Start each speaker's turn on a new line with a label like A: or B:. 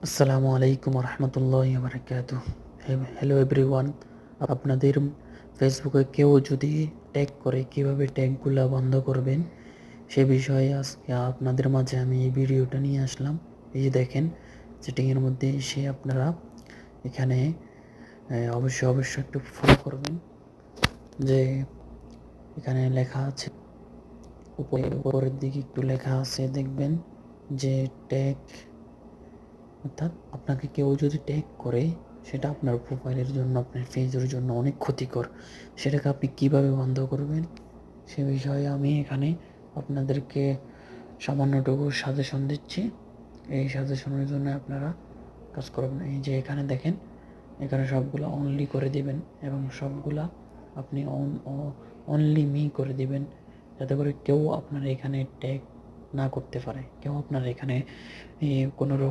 A: আসসালামু আলাইকুম রহমতুল্লাহি বারাকাতুহ। Hello everyone. আপনাদের ফেসবুকে কেউ যদি ট্যাগ করে কীভাবে ট্যাগগুলা বন্ধ করবেন সে বিষয়ে আজকে আপনাদের মাঝে আমি এই ভিডিওটা নিয়ে আসলাম। এই যে দেখেন, সেটিংয়ের মধ্যে এসে আপনারা এখানে অবশ্যই একটু ফলো করবেন যে এখানে লেখা আছে, উপরের দিকে একটু লেখা আছে, দেখবেন যে ট্যাগ, অর্থাৎ আপনাকে কেউ যদি ট্যাগ করে সেটা আপনার প্রোফাইলের জন্য, আপনার পেজের জন্য অনেক ক্ষতিকর। সেটাকে আপনি কিভাবে বন্ধ করবেন সে বিষয়ে আমি এখানে আপনাদেরকে সামান্যটুকু সাজেশন দিচ্ছি। এই সাজেশনের জন্য আপনারা কাজ করবেন। এই যে এখানে দেখেন, এখানে সবগুলো অনলি করে দিবেন এবং সবগুলা আপনি অনলি মি করে দিবেন, যাতে করে কেউ আপনার এখানে ট্যাগ না করতে পারে, কেউ আপনার এখানে কোনো